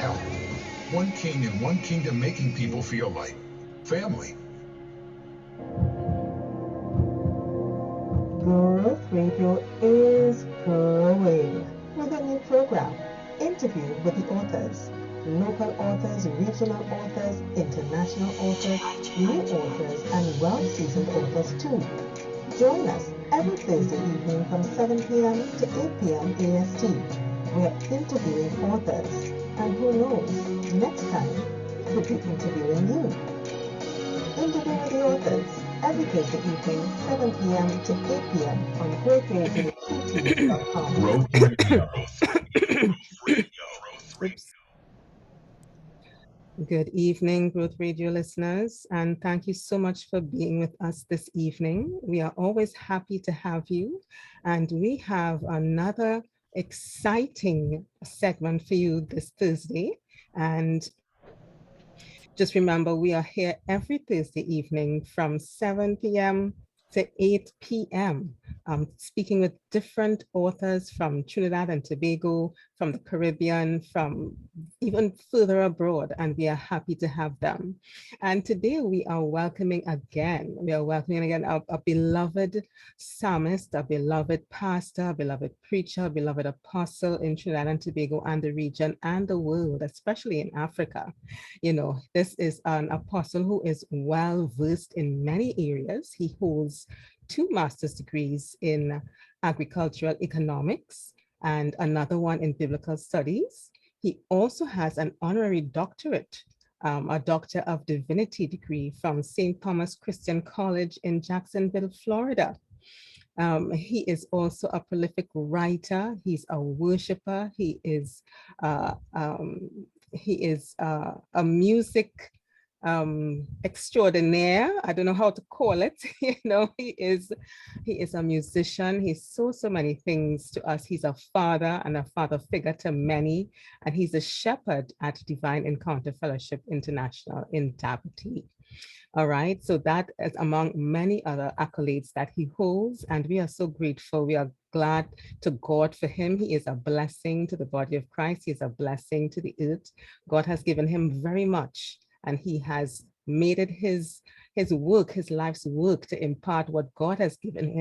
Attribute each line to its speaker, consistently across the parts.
Speaker 1: health. One king and one kingdom making people feel like family.
Speaker 2: Growth Radio is growing with a new program, Interview with the Authors. Local authors, regional authors, international authors, new authors, and well-seasoned authors too. Join us every Thursday evening from 7 p.m. to 8 p.m. AST. We're interviewing authors, and who knows, next time we could be interviewing you. Interview with the Authors every Thursday evening, 7 p.m. to 8 p.m. on growthradio.com.
Speaker 1: Growth Radio.
Speaker 3: Oops. Good evening, Growth Radio listeners, and thank you so much for being with us this evening. We are always happy to have you, and we have another exciting segment for you this Thursday. And just remember, we are here every Thursday evening from 7 p.m. to 8 p.m. Speaking with different authors from Trinidad and Tobago, from the Caribbean, from even further abroad, and we are happy to have them. And today we are welcoming again a beloved psalmist, a beloved pastor, a beloved preacher, a beloved apostle in Trinidad and Tobago and the region and the world, especially in Africa. You know, this is an apostle who is well versed in many areas. He holds 2 master's degrees in agricultural economics and another one in biblical studies. He also has an honorary doctorate, a Doctor of Divinity degree from St. Thomas Christian College in Jacksonville, Florida. He is also a prolific writer. He's a worshiper. He is a music extraordinaire. I don't know how to call it. You know, he is a musician. He's so many things to us. He's a father and a father figure to many, and he's a shepherd at Divine Encounter Fellowship International in Tabaty. All right, so that is among many other accolades that he holds, and we are so grateful. We are glad to God for him. He is a blessing to the body of Christ. He is a blessing to the earth. God has given him very much, and he has made it his work, his life's work, to impart what God has given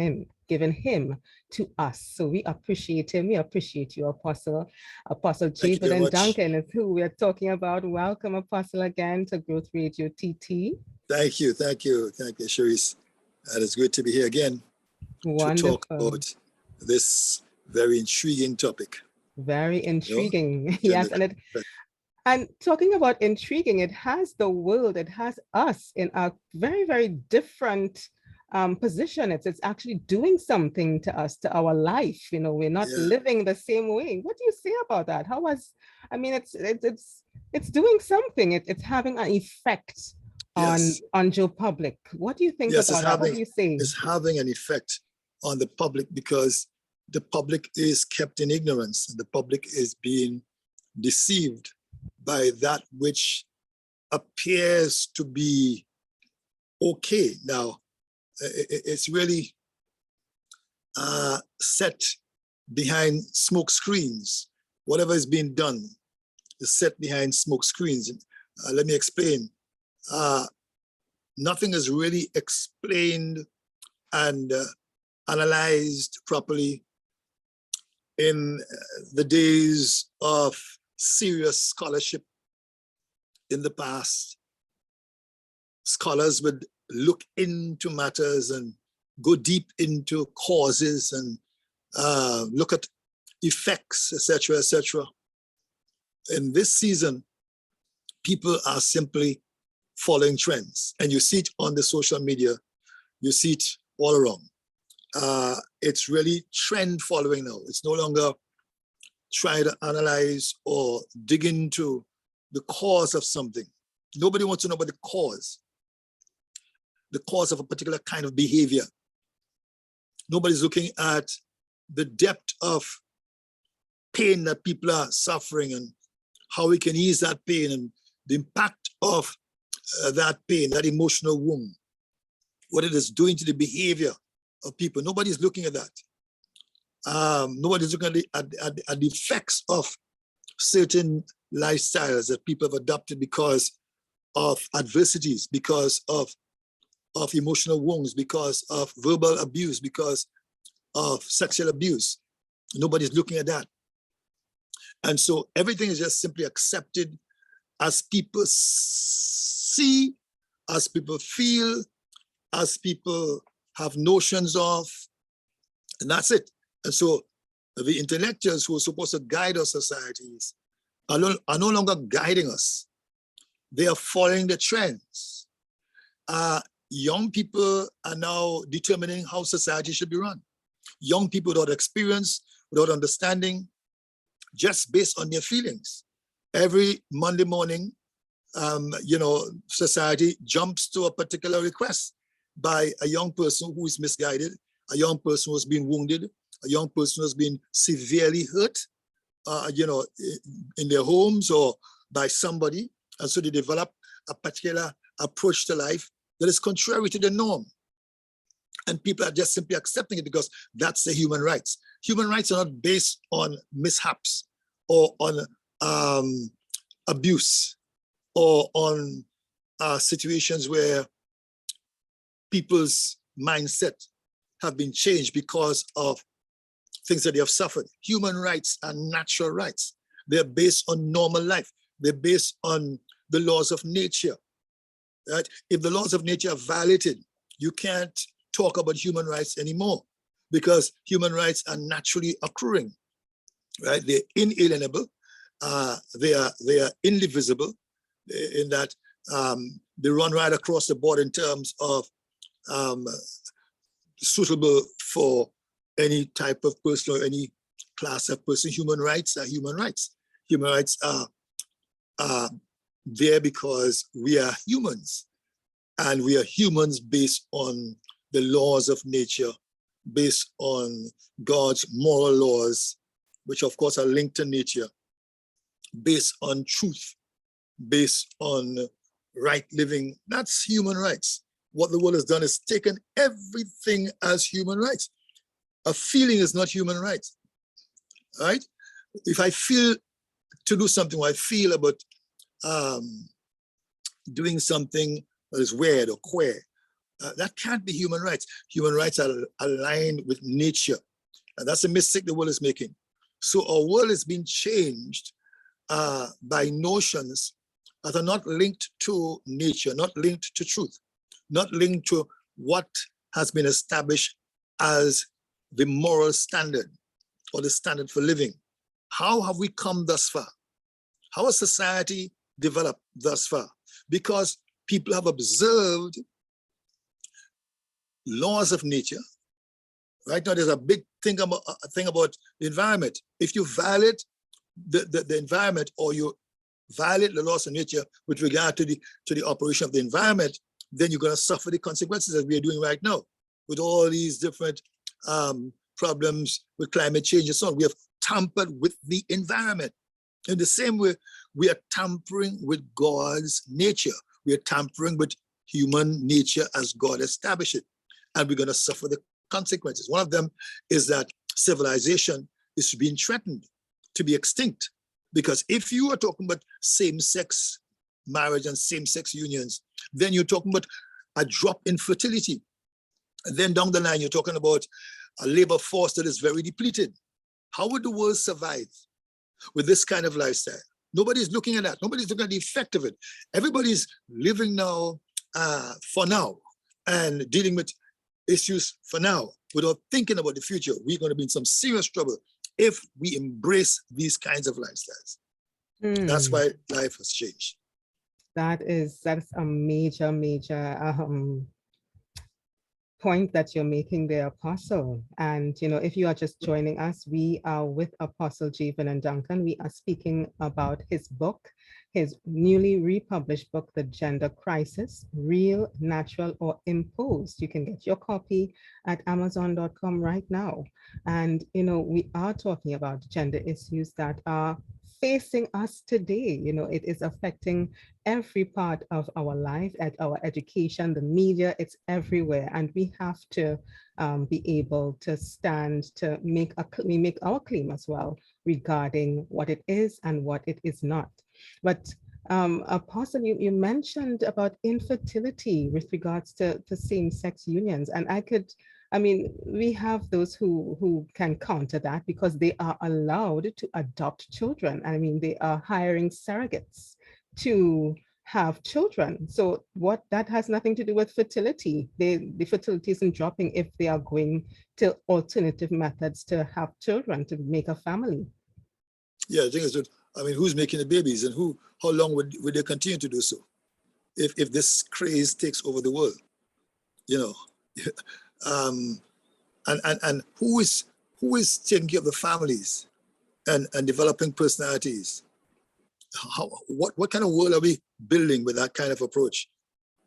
Speaker 3: him to us. So we appreciate him. We appreciate you, Apostle Vernon Duncan is who we are talking about. Welcome, Apostle, again to Growth Radio TT.
Speaker 4: Thank you, Charisse. And it's good to be here again.
Speaker 3: Wonderful.
Speaker 4: To talk about this very intriguing topic.
Speaker 3: Very intriguing, you know? Yes, and talking about intriguing, it has the world, it has us in a very, very different position. It's actually doing something to us, to our life. You know, we're not living the same way. What do you say about that? It's doing something. It's having an effect on Joe public. What do you think about that? What do you say?
Speaker 4: It's having an effect on the public because the public is kept in ignorance. The public is being deceived by that which appears to be okay. Now, it's really set behind smoke screens. Whatever is being done is set behind smoke screens. Let me explain. Nothing is really explained and analyzed properly in the days of serious scholarship. In the past, scholars would look into matters and go deep into causes and look at effects, etc., etc. In this season, people are simply following trends, and you see it on the social media, you see it all around. It's really trend following now. It's no longer trying to analyze or dig into the cause of something. Nobody wants to know about the cause of a particular kind of behavior. Nobody's looking at the depth of pain that people are suffering and how we can ease that pain and the impact of that pain, that emotional wound, what it is doing to the behavior of people. Nobody's looking at that. Nobody's looking at the effects of certain lifestyles that people have adopted because of adversities, because of emotional wounds, because of verbal abuse, because of sexual abuse. Nobody's looking at that. And so everything is just simply accepted as people see, as people feel, as people have notions of, and that's it. And so the intellectuals who are supposed to guide our societies are no longer guiding us. They are following the trends. Young people are now determining how society should be run. Young people without experience, without understanding, just based on their feelings. Every Monday morning, society jumps to a particular request by a young person who is misguided, a young person who has been wounded, a young person who has been severely hurt, in their homes or by somebody. And so they develop a particular approach to life that is contrary to the norm. And people are just simply accepting it because that's the human rights. Human rights are not based on mishaps or on abuse or on situations where people's mindset have been changed because of things that they have suffered. Human rights are natural rights. They're based on normal life. They're based on the laws of nature. Right? If the laws of nature are violated, you can't talk about human rights anymore because human rights are naturally occurring. Right? They're inalienable. They are indivisible in that they run right across the board in terms of suitable for any type of person or any class of person. Human rights are human rights. Human rights are there because we are humans, and we are humans based on the laws of nature, based on God's moral laws, which of course are linked to nature, based on truth, based on right living. That's human rights. What the world has done is taken everything as human rights. A feeling is not human rights, right? If I feel to do something, or I feel about doing something that is weird or queer, that can't be human rights. Human rights are aligned with nature. And that's a mistake the world is making. So our world is being changed by notions that are not linked to nature, not linked to truth, not linked to what has been established as the moral standard or the standard for living. How have we come thus far? How has society developed thus far? Because people have observed laws of nature. Right now, there's a big thing about the environment. If you violate the environment, or you violate the laws of nature with regard to the operation of the environment, then you're going to suffer the consequences that we are doing right now with all these different problems with climate change and so on. We have tampered with the environment. In the same way, we are tampering with God's nature. We are tampering with human nature as God established it. And we're going to suffer the consequences. One of them is that civilization is being threatened to be extinct. Because if you are talking about same-sex marriage and same-sex unions, then you're talking about a drop in fertility. And then down the line, you're talking about a labor force that is very depleted. How would the world survive with this kind of lifestyle? Nobody's looking at that. Nobody's looking at the effect of it. Everybody's living now for now and dealing with issues for now without thinking about the future. We're going to be in some serious trouble if we embrace these kinds of lifestyles. That's why life has changed.
Speaker 3: That's a major point that you're making there, Apostle. And, if you are just joining us, we are with Apostle Vernon Duncan. We are speaking about his book, his newly republished book, The Gender Crisis, Real, Natural, or Imposed. You can get your copy at Amazon.com right now. And, we are talking about gender issues that are facing us today. It is affecting every part of our life, at our education, the media, it's everywhere. And we have to be able to stand to make our claim as well. regarding what it is and what it is not. But Apostle, you mentioned about infertility with regards to same-sex unions, and we have those who can counter that because they are allowed to adopt children. I mean, they are hiring surrogates to have children. So that has nothing to do with fertility. The fertility isn't dropping if they are going to alternative methods to have children, to make a family.
Speaker 4: Yeah, the thing is that, who's making the babies, and how long would they continue to do so if this craze takes over the world? And who is taking care of the families and developing personalities? What kind of world are we building with that kind of approach?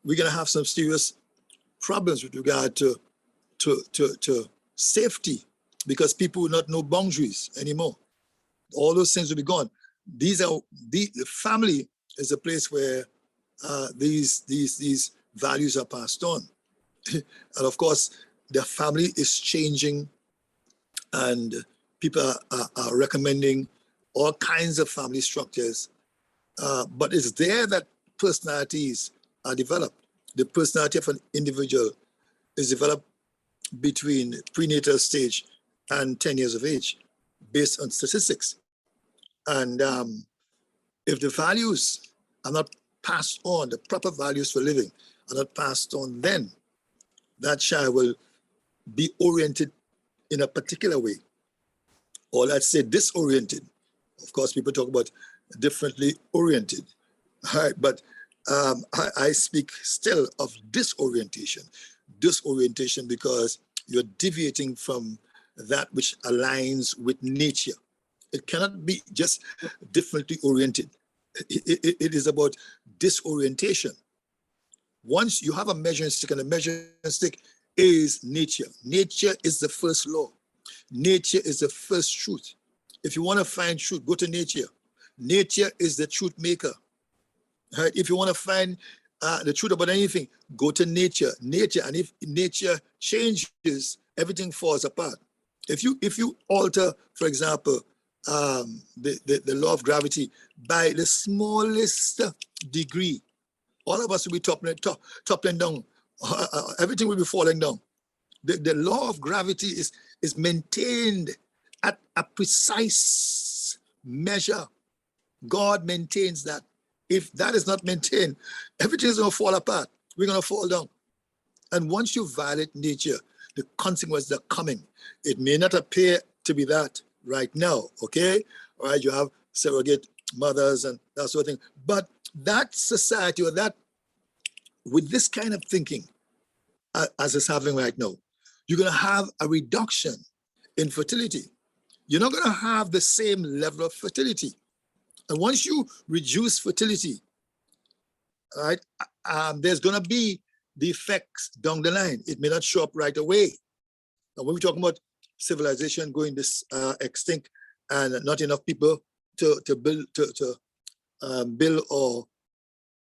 Speaker 4: We're going to have some serious problems with regard to safety, because people will not know boundaries anymore. All those things will be gone. The family is a place where these values are passed on. And of course, the family is changing, and people are recommending all kinds of family structures. But it's there that personalities are developed. The personality of an individual is developed between prenatal stage and 10 years of age, based on statistics. And if the values are not passed on, the proper values for living are not passed on, then that child will be oriented in a particular way, or let's say disoriented. Of course, people talk about differently oriented, right? But I speak still of disorientation because you're deviating from that which aligns with nature. It cannot be just differently oriented. It is about disorientation. Once you have a measuring stick, and a measuring stick is nature. Nature is the first law. Nature is the first truth. If you want to find truth, go to nature. Nature is the truth maker. Right? If you want to find the truth about anything, go to nature. Nature, and if nature changes, everything falls apart. If you alter, for example, the law of gravity by the smallest degree, all of us will be toppling down. Everything will be falling down. The law of gravity is maintained at a precise measure. God maintains that. If that is not maintained, everything is going to fall apart. We're going to fall down. And once you violate nature, the consequences are coming. It may not appear to be that right now, okay? All right, you have surrogate mothers and that sort of thing. But that society, or that, with this kind of thinking, as it's happening right now, you're going to have a reduction in fertility. You're not going to have the same level of fertility. And once you reduce fertility, all right, there's going to be the effects down the line. It may not show up right away. And when we're talking about civilization going extinct, and not enough people to build our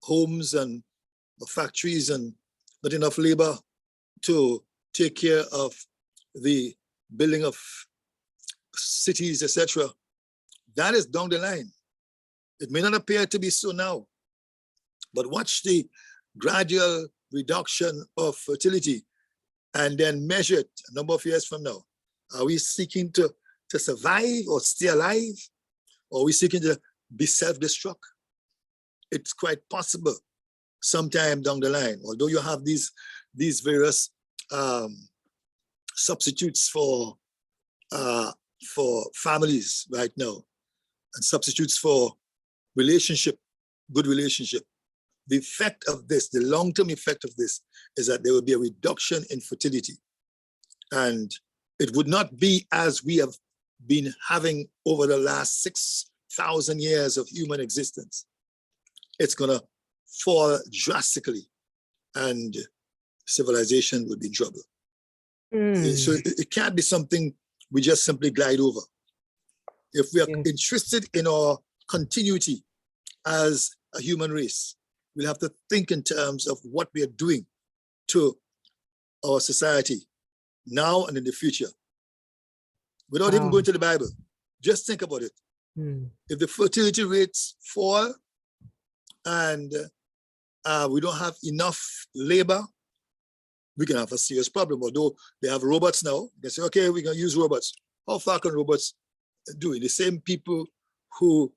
Speaker 4: homes and factories, and not enough labor to take care of the building of cities, etc. That is down the line. It may not appear to be so now, but watch the gradual reduction of fertility and then measure it a number of years from now. Are we seeking to survive or stay alive? Or are we seeking to be self-destruct? It's quite possible sometime down the line, although you have these various substitutes for families right now, and substitutes for good relationship. The effect of this, the long-term effect of this, is that there will be a reduction in fertility. And it would not be as we have been having over the last 6,000 years of human existence. It's going to fall drastically, and civilization will be in trouble. So it can't be something we just simply glide over. If we are interested in our continuity as a human race, we'll have to think in terms of what we are doing to our society now and in the future, without even going to the Bible, Just think about it.
Speaker 3: Mm.
Speaker 4: If the fertility rates fall and we don't have enough labor, we can have a serious problem. Although they have robots now, they say, okay, we can use robots. How far can robots do it? The same people who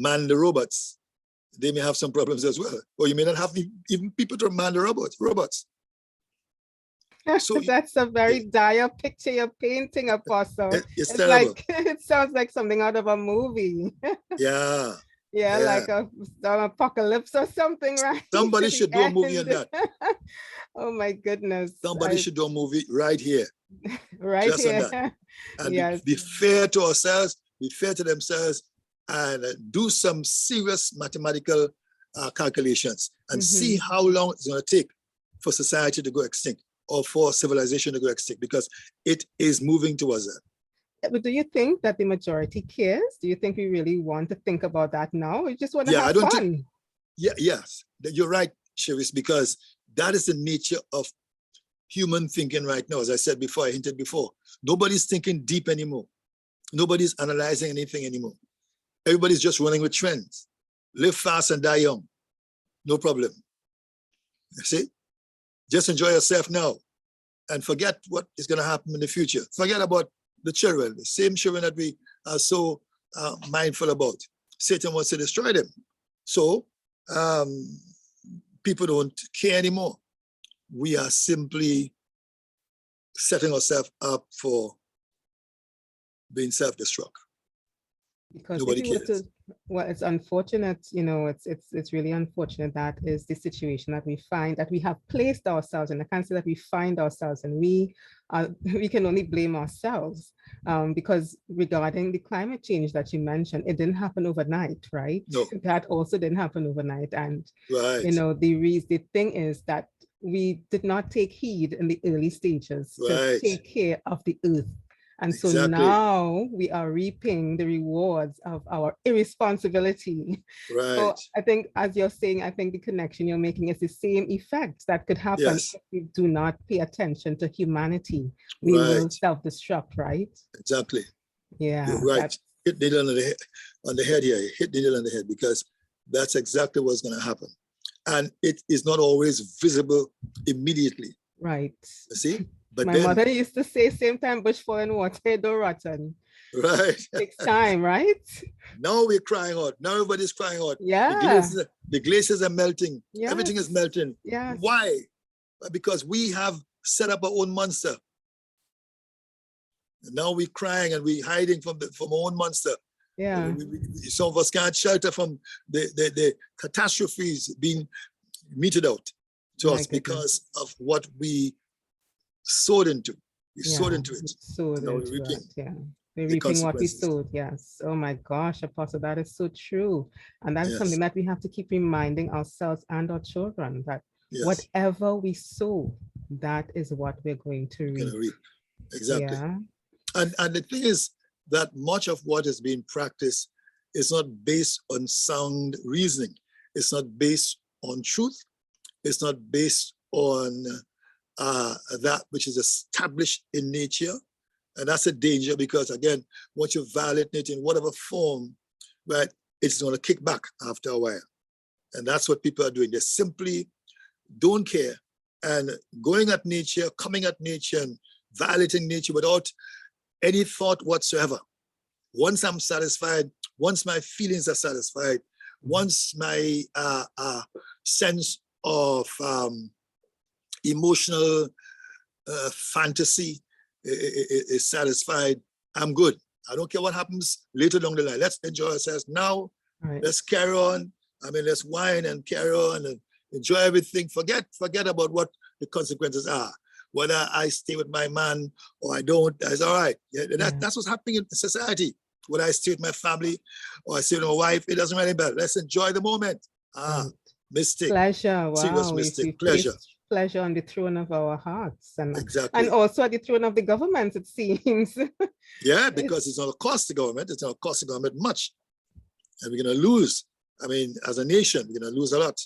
Speaker 4: man the robots, they may have some problems as well. Or you may not have even people to man the robots. So
Speaker 3: that's a very dire picture you're painting, Apostle.
Speaker 4: It's terrible.
Speaker 3: Like, it sounds like something out of a movie.
Speaker 4: Yeah.
Speaker 3: Yeah, like an apocalypse or something, right?
Speaker 4: Somebody should do a movie on that.
Speaker 3: Oh my goodness.
Speaker 4: Somebody should do a movie right here.
Speaker 3: Right
Speaker 4: just
Speaker 3: here.
Speaker 4: On that. And
Speaker 3: yes.
Speaker 4: be fair to ourselves, be fair to themselves, and do some serious mathematical calculations and see how long it's going to take for society to go extinct or for civilization to go extinct, because it is moving towards that.
Speaker 3: But do you think that the majority cares? Do you think we really want to think about that now? We just want to have fun.
Speaker 4: Yes, you're right, Charisse, because that is the nature of human thinking right now. As I said before, I hinted before, nobody's thinking deep anymore. Nobody's analyzing anything anymore. Everybody's just running with trends. Live fast and die young. No problem. You see? Just enjoy yourself now and forget what is going to happen in the future. Forget about the children, the same children that we are so mindful about. Satan wants to destroy them. So people don't care anymore. We are simply setting ourselves up for being self-destruct.
Speaker 3: Because
Speaker 4: nobody cares.
Speaker 3: Well, it's unfortunate, you know, it's really unfortunate that is the situation that we find, that we have placed ourselves in. I can't say that we find ourselves, and we can only blame ourselves because regarding the climate change that you mentioned, it didn't happen overnight, right?
Speaker 4: No.
Speaker 3: That also didn't happen overnight. And,
Speaker 4: right.
Speaker 3: you know, the thing is that we did not take heed in the early stages to take care of the earth. And so now we are reaping the rewards of our irresponsibility.
Speaker 4: Right.
Speaker 3: So I think, as you're saying, I think the connection you're making is the same effect that could happen if we do not pay attention to humanity. We will self-destruct, right?
Speaker 4: Exactly.
Speaker 3: Yeah.
Speaker 4: You're right. Hit the nail on the head here. Hit the nail on the head, because that's exactly what's going to happen. And it is not always visible immediately.
Speaker 3: Right.
Speaker 4: You see? But
Speaker 3: my mother used to say, same time bush falling, water do rotten.
Speaker 4: Right.
Speaker 3: It takes time, right?
Speaker 4: Now we're crying out. Now everybody's crying out.
Speaker 3: Yeah.
Speaker 4: The glaciers are melting.
Speaker 3: Yes.
Speaker 4: Everything is melting.
Speaker 3: Yes.
Speaker 4: Why? Because we have set up our own monster. And now we're crying and we're hiding from our own monster.
Speaker 3: Yeah.
Speaker 4: Some of us can't shelter from the catastrophes being meted out to us because of what we sowed into. We sowed into it.
Speaker 3: We're reaping what we sowed. Yes. Oh my gosh, Apostle, that is so true. And that's something that we have to keep reminding ourselves and our children, that whatever we sow, that is what we're going to reap.
Speaker 4: Exactly. Yeah. And the thing is that much of what is being practiced is not based on sound reasoning. It's not based on truth. It's not based on that which is established in nature. And that's a danger, because again, once you violate it in whatever form, right, it's going to kick back after a while. And that's what people are doing. They simply don't care and going at nature, coming at nature and violating nature without any thought whatsoever. Once I'm satisfied, once my feelings are satisfied, once my sense of emotional fantasy is satisfied, I'm good. I don't care what happens later along the line. Let's enjoy ourselves now. Right. Let's carry on. I mean, let's whine and carry on and enjoy everything. Forget about what the consequences are. Whether I stay with my man or I don't, that's all right. That's what's happening in society. Whether I stay with my family or I stay with my wife, it doesn't really matter. Let's enjoy the moment. Mistake.
Speaker 3: Pleasure. Wow.
Speaker 4: Serious mistake. Pleasure.
Speaker 3: Pleasure on the throne of our hearts. And also at the throne of the government, it seems.
Speaker 4: Yeah, because it's not a cost to government. It's not cost the government much. And we're going to lose. I mean, as a nation, we're going to lose a lot.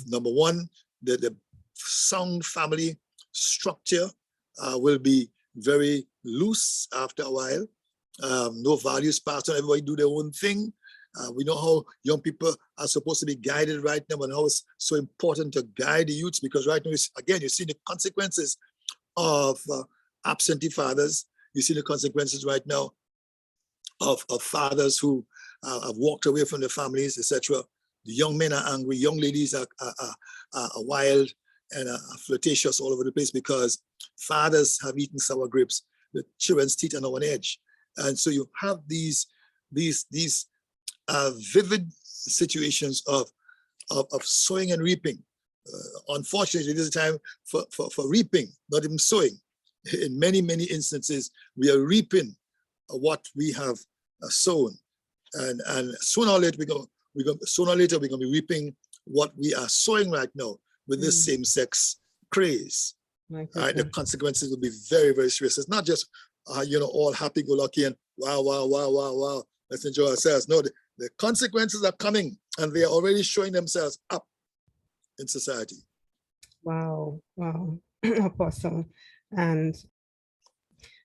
Speaker 4: Number one, the sound family structure will be very loose after a while. No values passed on, everybody do their own thing. We know how young people are supposed to be guided right now, and how it's so important to guide the youths, because right now, again, you see the consequences of absentee fathers. You see the consequences right now of fathers who have walked away from their families, etc. The young men are angry, young ladies are wild and flirtatious all over the place because fathers have eaten sour grapes. The children's teeth are now on edge. And so you have these vivid situations of sowing and reaping. Unfortunately, this is a time for reaping, not even sowing. In many instances, we are reaping what we have sown, and sooner or later we're going to be reaping what we are sowing right now with this same-sex craze. Right, the consequences will be very serious. It's not just all happy-go-lucky and wow, let's enjoy ourselves. No, the consequences are coming, and they are already showing themselves up in society.
Speaker 3: Wow, Apostle. And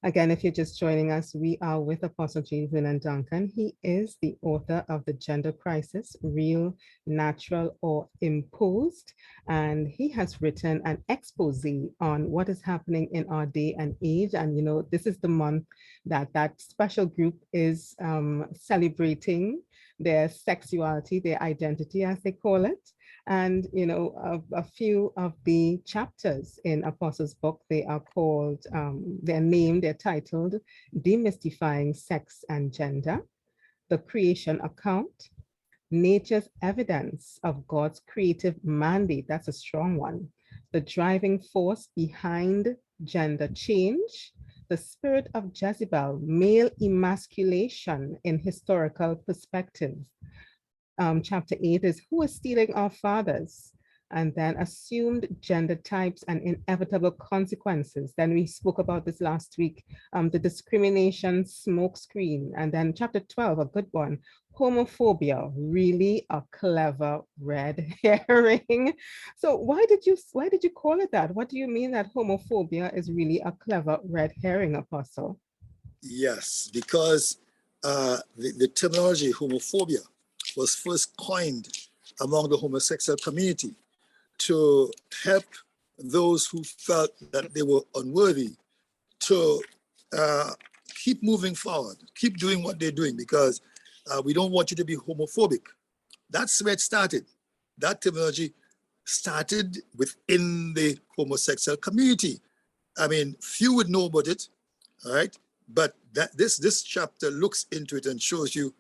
Speaker 3: again, if you're just joining us, we are with Apostle Vernon Duncan. He is the author of The Gender Crisis, Real, Natural, or Imposed. And he has written an expose on what is happening in our day and age. And, this is the month that special group is celebrating their sexuality, their identity, as they call it. And, a few of the chapters in Apostle's book, they are called, they're titled Demystifying Sex and Gender, The Creation Account, Nature's Evidence of God's Creative Mandate, that's a strong one, The Driving Force Behind Gender Change, The Spirit of Jezebel, Male Emasculation in Historical Perspective. Chapter 8 is Who is Stealing Our Fathers? And then Assumed Gender Types and Inevitable Consequences. Then we spoke about this last week, the discrimination smokescreen. And then chapter 12, a good one, Homophobia, really a clever red herring. So why did you call it that? What do you mean that homophobia is really a clever red herring, Apostle?
Speaker 4: Yes, because the terminology homophobia was first coined among the homosexual community to help those who felt that they were unworthy to keep moving forward, keep doing what they're doing, because we don't want you to be homophobic. That's where it started. That terminology started within the homosexual community. I mean, few would know about it, all right? But this chapter looks into it and shows you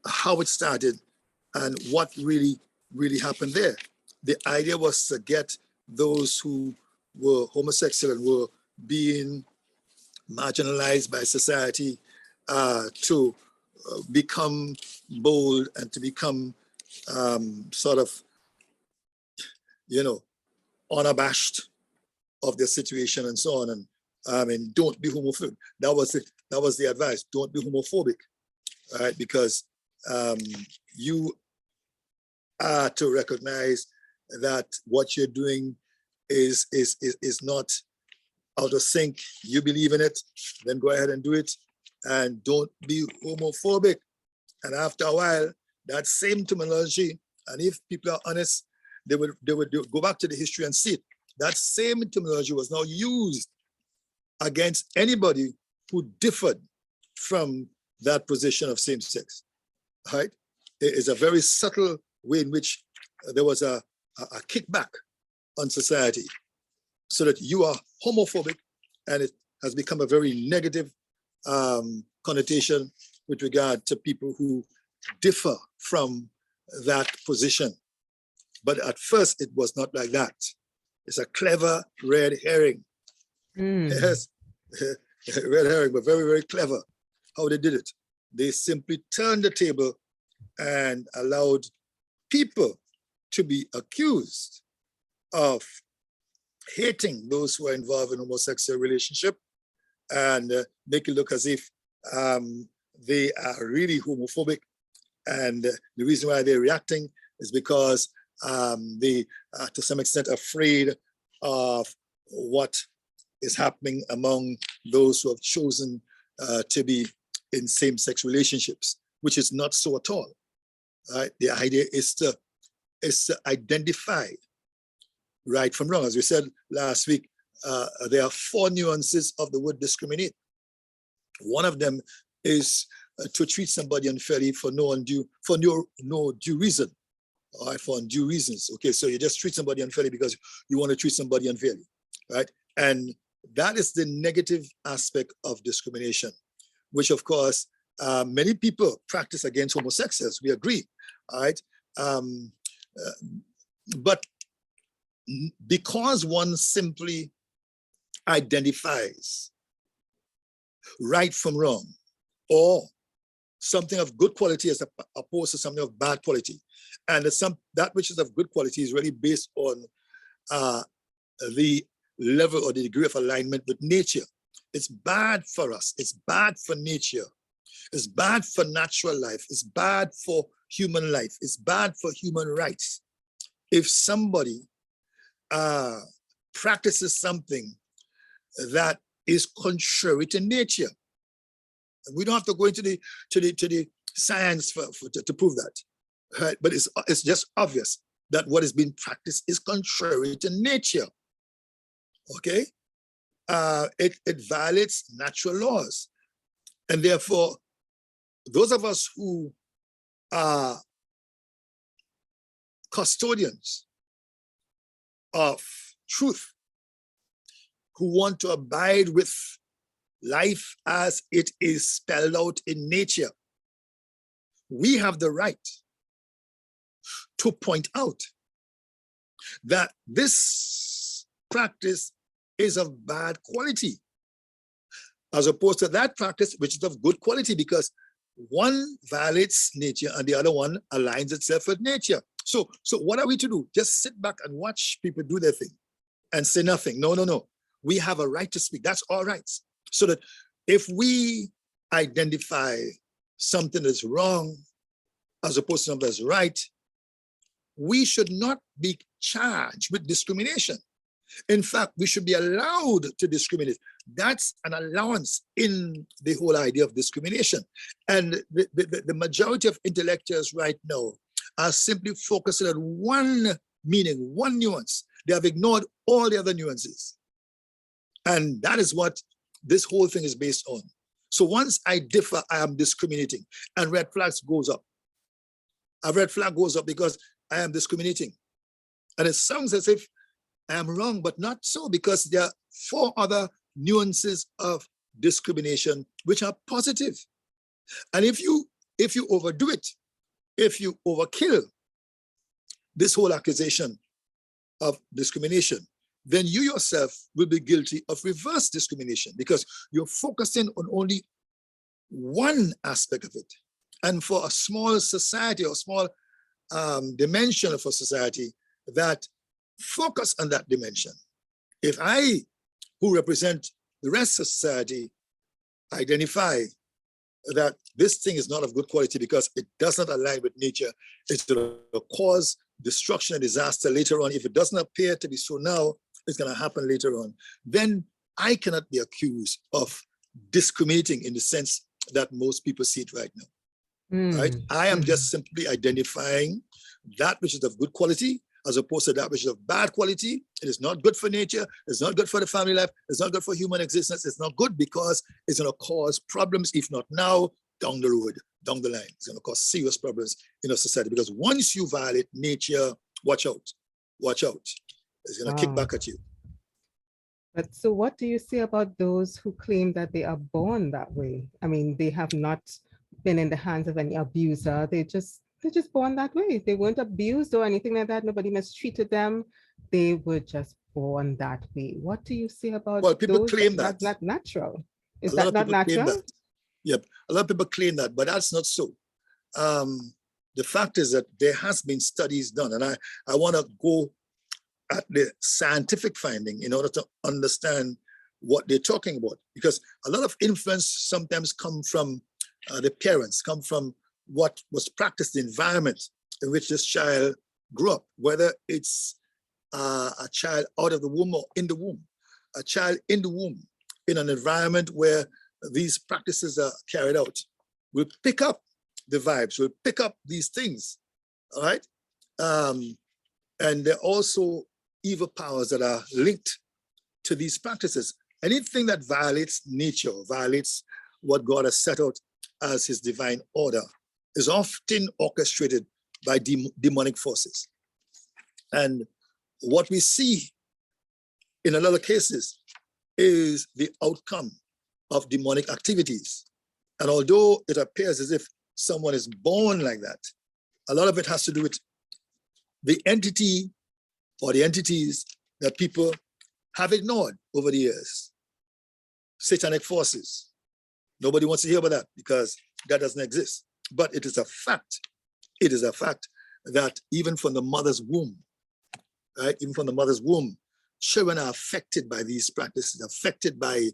Speaker 4: how it started and what really happened there. The idea was to get those who were homosexual and were being marginalized by society to become bold and to become sort of, unabashed of their situation and so on. And I mean, don't be homophobic. That was it. That was the advice. Don't be homophobic, right? Because you are to recognize that what you're doing is not out of sync. You believe in it, then go ahead and do it, and don't be homophobic. And after a while, that same terminology, and if people are honest, they would go back to the history and see it. That same terminology was now used against anybody who differed from that position of same sex. Right? It is a very subtle way in which there was a kickback on society, so that you are homophobic, and it has become a very negative connotation with regard to people who differ from that position. But at first, it was not like that. It's a clever red herring. Yes, red herring, but very, very clever how they did it. They simply turned the table and allowed people to be accused of hating those who are involved in homosexual relationship and make it look as if they are really homophobic. And the reason why they're reacting is because they are to some extent afraid of what is happening among those who have chosen to be in same-sex relationships, which is not so at all. Right? The idea is to identify right from wrong. As we said last week, there are 4 nuances of the word discriminate. One of them is to treat somebody unfairly for no due reason, or for undue reasons. Okay, so you just treat somebody unfairly because you want to treat somebody unfairly, right? And that is the negative aspect of discrimination, which of course many people practice against homosexuals. We agree, all right? But because one simply identifies right from wrong, or something of good quality as opposed to something of bad quality, and that which is of good quality is really based on the level or the degree of alignment with nature. It's bad for us. It's bad for nature. It's bad for natural life. It's bad for human life. It's bad for human rights. If somebody practices something that is contrary to nature, we don't have to go into the science to prove that, right? But it's just obvious that what is being practiced is contrary to nature. Okay, it violates natural laws, and therefore, those of us who are custodians of truth, who want to abide with life as it is spelled out in nature, we have the right to point out that this practice is of bad quality, as opposed to that practice which is of good quality, because one violates nature and the other one aligns itself with nature. So what are we to do? Just sit back and watch people do their thing and say nothing? No. We have a right to speak. That's our rights. So that if we identify something that's wrong as opposed to something that's right, we should not be charged with discrimination. In fact, we should be allowed to discriminate. That's an allowance in the whole idea of discrimination. And the majority of intellectuals right now are simply focusing on one meaning, one nuance. They have ignored all the other nuances. And that is what this whole thing is based on. So once I differ, I am discriminating, and red flags goes up. A red flag goes up because I am discriminating. And it sounds as if I am wrong, but not so, because there are 4 other nuances of discrimination which are positive. And if you overdo it, if you overkill this whole accusation of discrimination, then you yourself will be guilty of reverse discrimination, because you're focusing on only one aspect of it. And for a small society or small dimension of a society that focus on that dimension, if I, who represent the rest of society, identify that this thing is not of good quality because it does not align with nature, it's going to cause destruction and disaster later on. If it doesn't appear to be so now, it's going to happen later on. Then I cannot be accused of discriminating in the sense that most people see it right now. Right? I am just simply identifying that which is of good quality as opposed to that which is of bad quality. It is not good for nature. It's not good for the family life. It's not good for human existence. It's not good because it's going to cause problems, if not now, down the road, down the line. It's going to cause serious problems in our society, because once you violate nature, watch out, watch out. It's going to kick back at you.
Speaker 3: But so what do you say about those who claim that they are born that way? I mean, they have not been in the hands of any abuser. They're just born that way. They weren't abused or anything like that. Nobody mistreated them. They were just born that way. What do you say about
Speaker 4: Well, people
Speaker 3: those
Speaker 4: claim
Speaker 3: that's
Speaker 4: that.
Speaker 3: not natural? Is that not natural?
Speaker 4: Yep, a lot of people claim that, but that's not so. The fact is that there has been studies done, and I want to go at the scientific finding in order to understand what they're talking about, because a lot of influence sometimes come from the parents, come from what was practiced, the environment in which this child grew up, whether it's a child out of the womb or in the womb. a child in the womb, in an environment where these practices are carried out, will pick up the vibes, will pick up these things, all right? And there are also evil powers that are linked to these practices. Anything that violates nature, violates what God has set out as his divine order, is often orchestrated by demonic forces. And what we see in a lot of cases is the outcome of demonic activities. And although it appears as if someone is born like that, a lot of it has to do with the entity or the entities that people have ignored over the years. Satanic forces. Nobody wants to hear about that because that doesn't exist. But it is a fact. It is a fact that even from the mother's womb, right? Even from the mother's womb, children are affected by these practices, affected by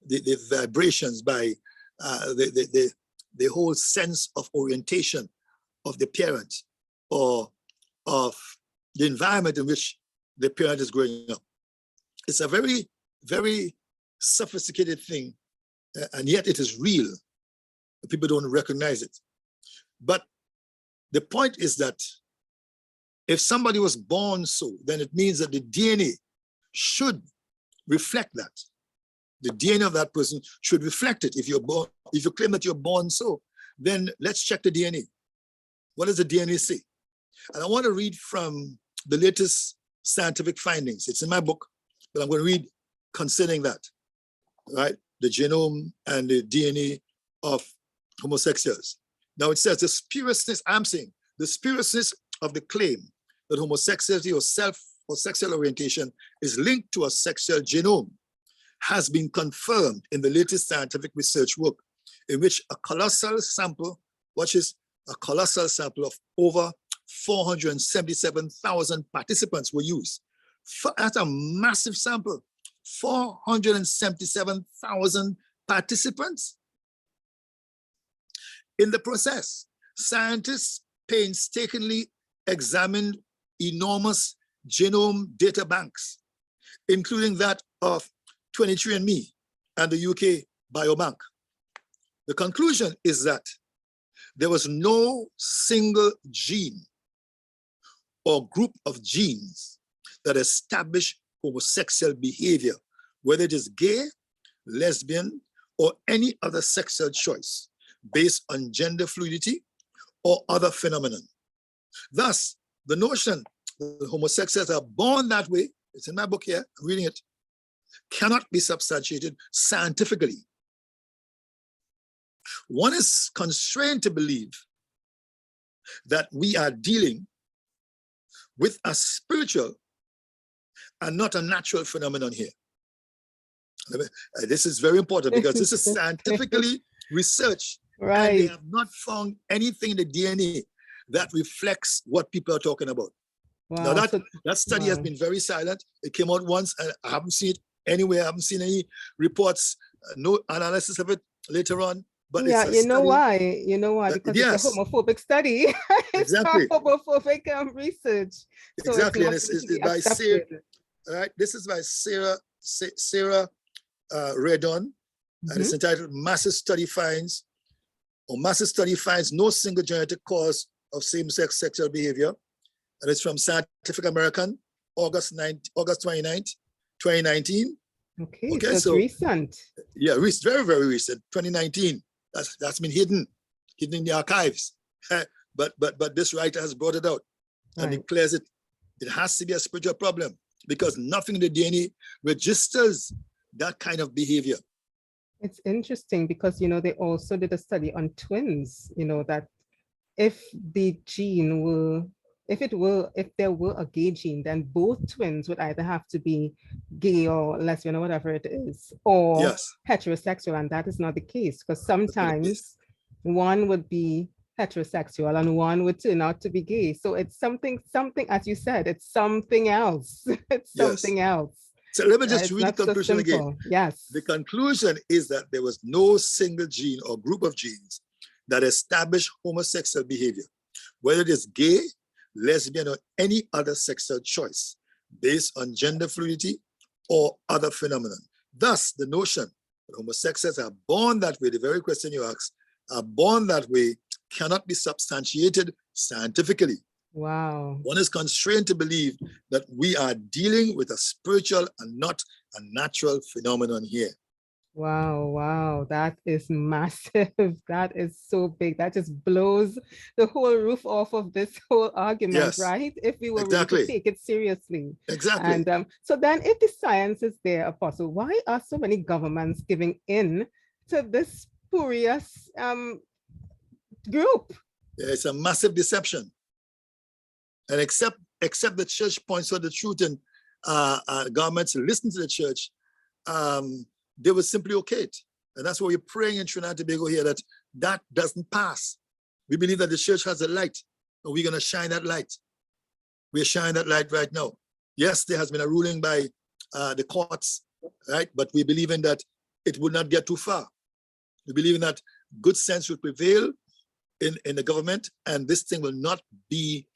Speaker 4: the vibrations, by the whole sense of orientation of the parent or of the environment in which the parent is growing up. It's a very, very sophisticated thing, and yet it is real. People don't recognize it. But the point is that if somebody was born so, then it means that the DNA should reflect that. The DNA of that person should reflect it. If you're born, if you claim that you're born so, then let's check the DNA. What does the DNA say? And I want to read from the latest scientific findings. It's in my book, but I'm going to read concerning that, right? The genome and the DNA of homosexuals. Now it says the spuriousness, I'm saying, the spuriousness of the claim that homosexuality or sexual orientation is linked to a sexual genome has been confirmed in the latest scientific research work, in which a colossal sample, which is a colossal sample of over 477,000 participants were used. That's a massive sample, 477,000 participants. In the process, scientists painstakingly examined enormous genome data banks, including that of 23andMe and the UK Biobank. The conclusion is that there was no single gene or group of genes that establish homosexual behavior, whether it is gay, lesbian, or any other sexual choice based on gender fluidity or other phenomenon. Thus, the notion that homosexuals are born that way, it's in my book here, I'm reading it, cannot be substantiated scientifically. One is constrained to believe that we are dealing with a spiritual and not a natural phenomenon here. This is very important because this is scientifically researched, right? And they have not found anything in the DNA that reflects what people are talking about. Wow. Now that study has been very silent. It came out once and I haven't seen it anywhere. I haven't seen any reports, no analysis of it later on. But
Speaker 3: yeah,
Speaker 4: it's
Speaker 3: you know why? You know why? Because
Speaker 4: yes.
Speaker 3: It's a homophobic study. It's
Speaker 4: exactly.
Speaker 3: homophobic research. So
Speaker 4: exactly, and it's by Sarah. Right, this is by Sarah Redon, and it's entitled "Massive Study Finds No Single Genetic Cause of Same-Sex Sexual Behavior," and it's from Scientific American, August 29th, 2019.
Speaker 3: Okay, so it's recent.
Speaker 4: Yeah, very, very recent, 2019. That's been hidden in the archives. But this writer has brought it out and declares it has to be a spiritual problem because nothing in the DNA registers that kind of behavior.
Speaker 3: It's interesting because, they also did a study on twins, that if the gene will, if there were a gay gene, then both twins would either have to be gay or lesbian or whatever it is, or heterosexual, and that is not the case because sometimes one would be heterosexual and one would turn out to be gay. So it's something, as you said, it's something else. It's something else.
Speaker 4: So let me just read the conclusion again.
Speaker 3: Yes.
Speaker 4: The conclusion is that there was no single gene or group of genes that establish homosexual behavior, whether it is gay, lesbian, or any other sexual choice based on gender fluidity or other phenomenon. Thus, the notion that homosexuals are born that way, the very question you asked, are born that way, cannot be substantiated scientifically.
Speaker 3: Wow.
Speaker 4: One is constrained to believe that we are dealing with a spiritual and not a natural phenomenon here.
Speaker 3: Wow, wow, that is massive. That is so big. That just blows the whole roof off of this whole argument,
Speaker 4: Yes,
Speaker 3: right? If we were
Speaker 4: exactly.
Speaker 3: really to take it seriously.
Speaker 4: Exactly.
Speaker 3: And so then if the science is there, Apostle, why are so many governments giving in to this spurious group?
Speaker 4: It's a massive deception. And except the church points out the truth and governments listen to the church, they will simply okay it. And that's why we're praying in Trinidad and Tobago here that doesn't pass. We believe that the church has a light, and we're going to shine that light. We're shining that light right now. Yes, there has been a ruling by the courts, right? But we believe in that it will not get too far. We believe in that good sense will prevail in the government, and this thing will not be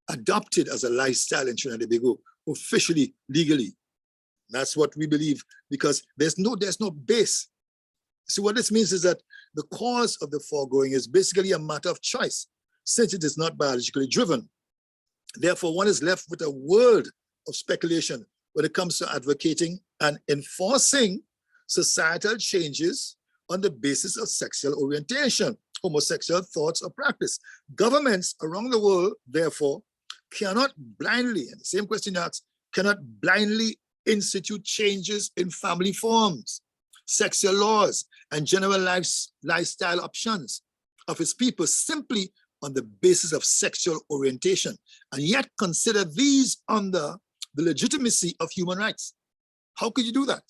Speaker 4: adopted as a lifestyle in Trinidad and Tobago, officially, legally. That's what we believe, because there's no base. See, what this means is that the cause of the foregoing is basically a matter of choice, since it is not biologically driven. Therefore, one is left with a world of speculation when it comes to advocating and enforcing societal changes on the basis of sexual orientation, homosexual thoughts or practice. Governments around the world, therefore, cannot blindly, and the same question you asked, cannot blindly institute changes in family forms, sexual laws, and general lifestyle options of its people simply on the basis of sexual orientation, and yet consider these under the legitimacy of human rights. How could you do that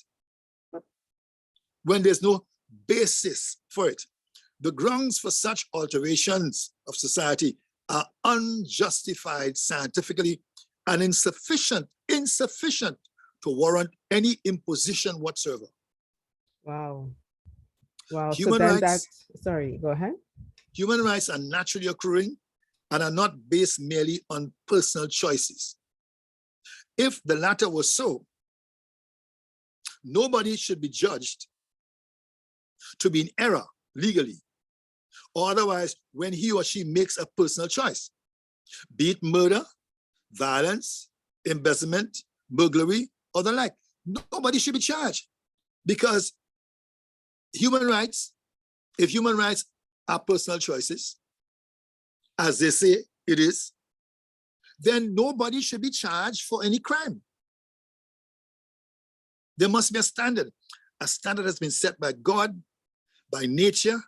Speaker 4: when there's no basis for it? The grounds for such alterations of society are unjustified scientifically and insufficient to warrant any imposition whatsoever.
Speaker 3: Wow. Wow.
Speaker 4: Human
Speaker 3: so then
Speaker 4: rights,
Speaker 3: sorry, go ahead.
Speaker 4: Human rights are naturally occurring and are not based merely on personal choices. If the latter was so, nobody should be judged to be in error legally, or otherwise when he or she makes a personal choice, be it murder, violence, embezzlement, burglary, or the like. Nobody should be charged, because human rights, if human rights are personal choices, as they say it is, then nobody should be charged for any crime. There must be a standard. A standard has been set by God, by nature,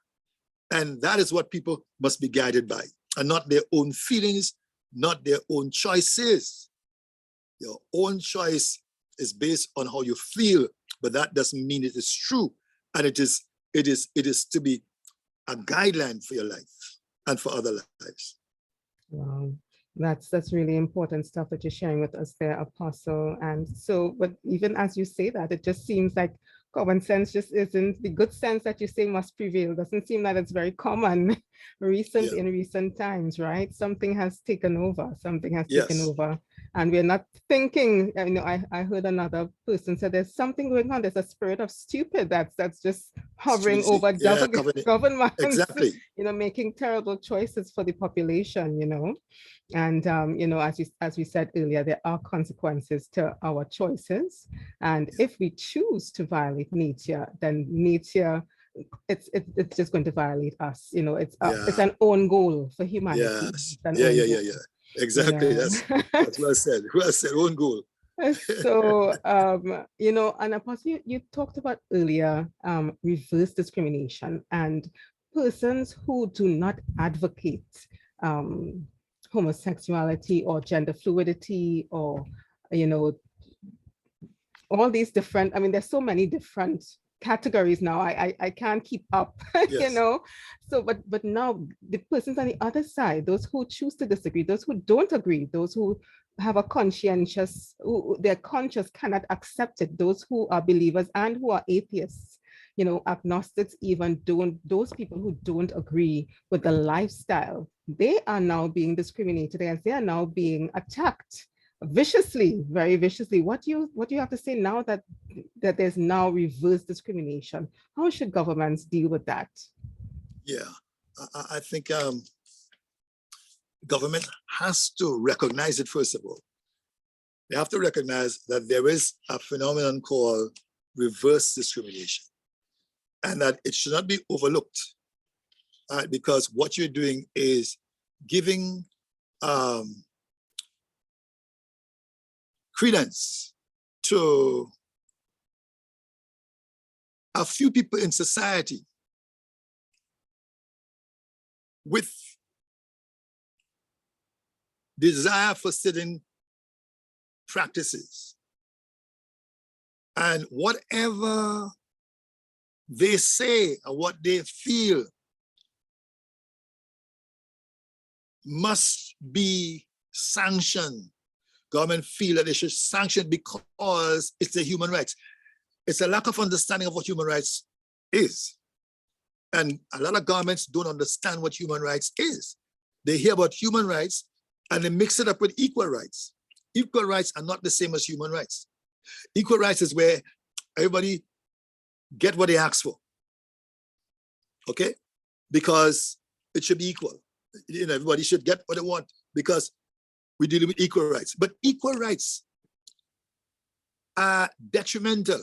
Speaker 4: and that is what people must be guided by, and not their own feelings, not their own choices. Your own choice is based on how you feel, but that doesn't mean it is true. And it is to be a guideline for your life and for other lives.
Speaker 3: Wow. That's really important stuff that you're sharing with us there, Apostle. And so, but even as you say that, it just seems like common sense just isn't, the good sense that you say must prevail. Doesn't seem that it's very common in recent times, right? Something has taken over, taken over. And we're not thinking, I heard another person say there's something going on. There's a spirit of stupid that's just hovering over governments,
Speaker 4: exactly.
Speaker 3: Making terrible choices for the population, And, as we said earlier, there are consequences to our choices. And if we choose to violate nature, then nature, it's just going to violate us. It's an own goal for humanity.
Speaker 4: Yeah. Exactly. Yeah. That's well said. Well said, own goal.
Speaker 3: So, and Apostle, you talked about earlier, reverse discrimination and persons who do not advocate homosexuality or gender fluidity or, all these different, there's so many different categories now. I can't keep up,
Speaker 4: yes.
Speaker 3: So, but now the persons on the other side, those who choose to disagree, those who don't agree, those who have a conscientious, their conscience cannot accept it, those who are believers and who are atheists, agnostics, even those people who don't agree with the lifestyle, they are now being discriminated against, they are now being attacked viciously, very viciously. What do you have to say now that there's now reverse discrimination? How should governments deal with that?
Speaker 4: Yeah, I think government has to recognize it, first of all. They have to recognize that there is a phenomenon called reverse discrimination, and that it should not be overlooked, because what you're doing is giving credence to a few people in society with desire for certain practices. And whatever they say or what they feel must be sanctioned. Government feel that they should sanction because it's a human rights. It's a lack of understanding of what human rights is. And a lot of governments don't understand what human rights is. They hear about human rights and they mix it up with equal rights. Equal rights are not the same as human rights. Equal rights is where everybody get what they ask for, okay? Because it should be equal. You know, everybody should get what they want because we're dealing with equal rights. But equal rights are detrimental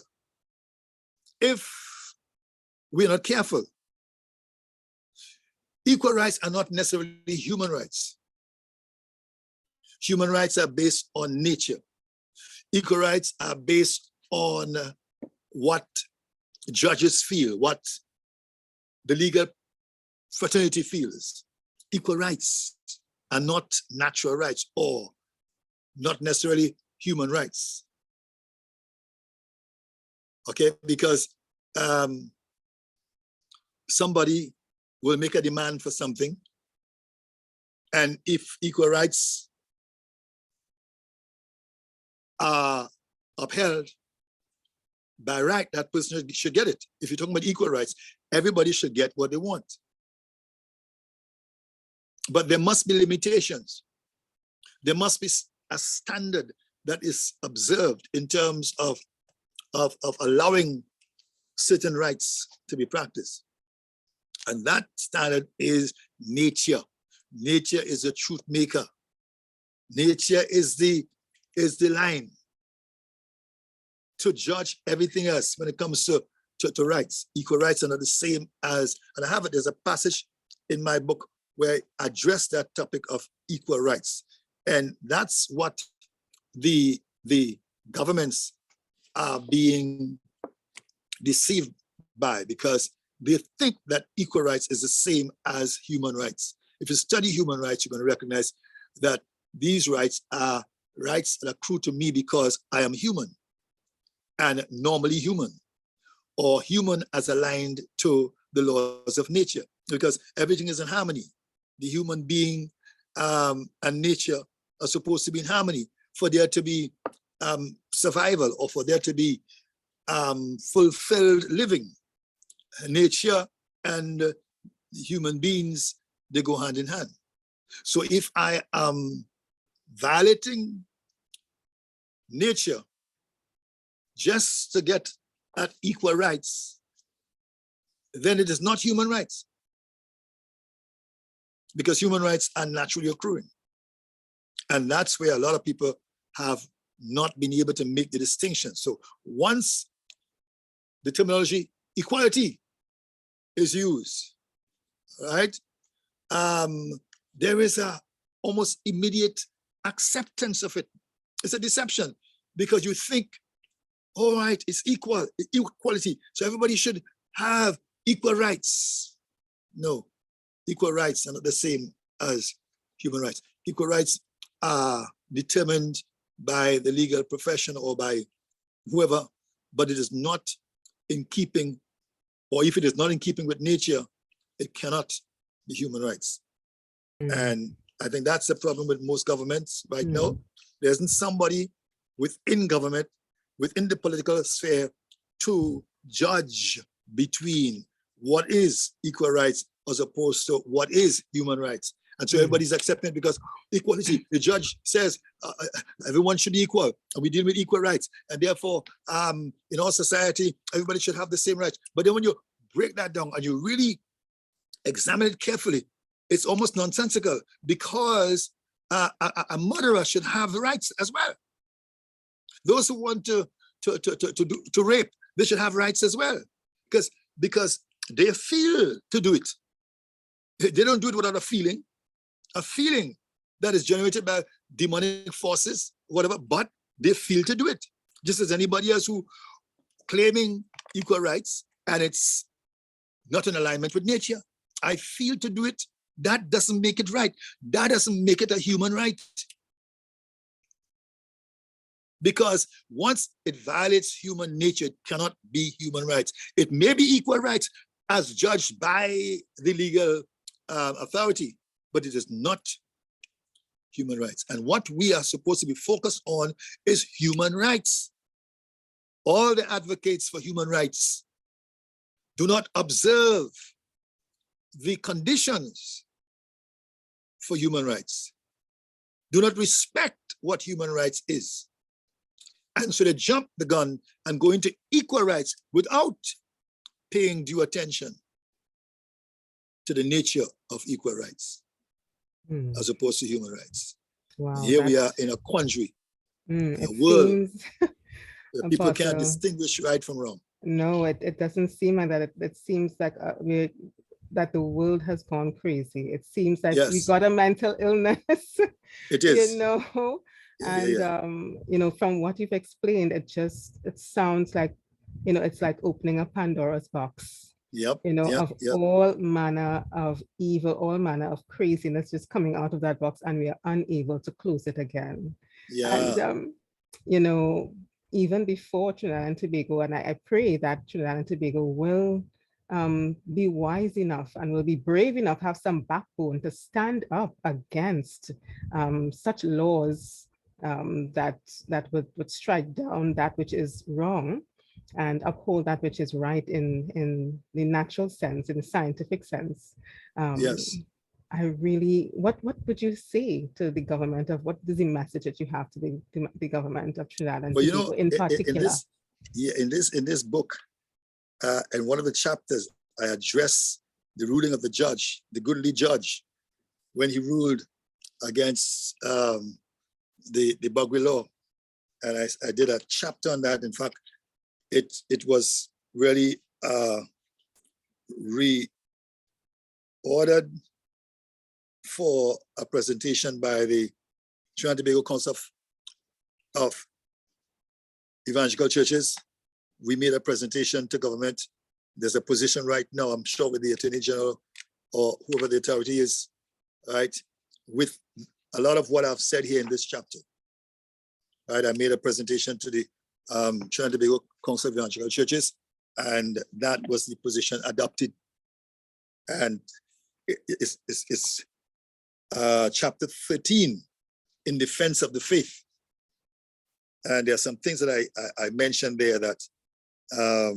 Speaker 4: if we're not careful. Equal rights are not necessarily human rights. Human rights are based on nature. Equal rights are based on what judges feel, what the legal fraternity feels. Equal rights are not natural rights or not necessarily human rights. Okay, because somebody will make a demand for something, and if equal rights are upheld by right, that person should get it. If you're talking about equal rights, everybody should get what they want. But there must be limitations. There must be a standard that is observed in terms of allowing certain rights to be practiced. And that standard is nature. Nature is a truth maker. Nature is the line to judge everything else when it comes to rights. Equal rights are not the same as, and I have it, there's a passage in my book where I address that topic of equal rights. And that's what the governments are being deceived by, because they think that equal rights is the same as human rights. If you study human rights, you're going to recognize that these rights are rights that accrue to me because I am human and normally human, or human as aligned to the laws of nature, because everything is in harmony. The human being and nature are supposed to be in harmony for there to be survival, or for there to be fulfilled living. Nature and human beings, they go hand in hand. So if I am violating nature just to get at equal rights, then it is not human rights, because human rights are naturally accruing. And that's where a lot of people have not been able to make the distinction. So once the terminology equality is used, right, there is a almost immediate acceptance of it. It's a deception, because you think, all right, it's equality, so everybody should have equal rights. No, equal rights are not the same as human rights. Equal rights are determined by the legal profession or by whoever, but it is not in keeping, or if it is not in keeping with nature, it cannot be human rights. And I think that's the problem with most governments right now. There isn't somebody within government, within the political sphere, to judge between what is equal rights as opposed to what is human rights. And so everybody's accepting it because equality, the judge says everyone should be equal and we deal with equal rights. And therefore, in our society, everybody should have the same rights. But then when you break that down and you really examine it carefully, it's almost nonsensical because a murderer should have the rights as well. Those who want to rape, they should have rights as well, because they feel to do it. They don't do it without a feeling that is generated by demonic forces, whatever, but they feel to do it. Just as anybody else who claiming equal rights and it's not in alignment with nature. I feel to do it. That doesn't make it right. That doesn't make it a human right. Because once it violates human nature, it cannot be human rights. It may be equal rights as judged by the legal authority, but it is not human rights. And what we are supposed to be focused on is human rights. All the advocates for human rights do not observe the conditions for human rights, do not respect what human rights is. And so they jump the gun and go into equal rights without paying due attention to the nature of equal rights as opposed to human rights.
Speaker 3: Wow,
Speaker 4: here we are in a quandary, in a world where people can't distinguish right from wrong.
Speaker 3: No, it doesn't seem like that. It seems like that the world has gone crazy. It seems like we got a mental illness.
Speaker 4: It is.
Speaker 3: You know, and you know, from what you've explained, it sounds like, you know, it's like opening a Pandora's box.
Speaker 4: Yep.
Speaker 3: You know, of all manner of evil, all manner of craziness just coming out of that box, and we are unable to close it again.
Speaker 4: Yeah.
Speaker 3: And you know, even before Trinidad and Tobago, and I pray that Trinidad and Tobago will be wise enough and will be brave enough, have some backbone to stand up against such laws that would strike down that which is wrong and uphold that which is right in the natural sense, in the scientific sense.
Speaker 4: Yes.
Speaker 3: I really, what would you say to the government of, what is the message that you have to the government of Trinidad and Tobago in particular?
Speaker 4: In this book, in one of the chapters, I address the ruling of the judge, the goodly judge, when he ruled against the Bagwe law. And I did a chapter on that. In fact, it was really reordered for a presentation by the Trinidad and Tobago Council of Evangelical Churches. We made a presentation to government. There's a position right now, I'm sure, with the Attorney General or whoever the authority is, right, with a lot of what I've said here in this chapter. Right, I made a presentation to the Trinidad and Tobago Council of Evangelical Churches, and that was the position adopted. And it's chapter 13, in defense of the faith. And there are some things that I mentioned there that I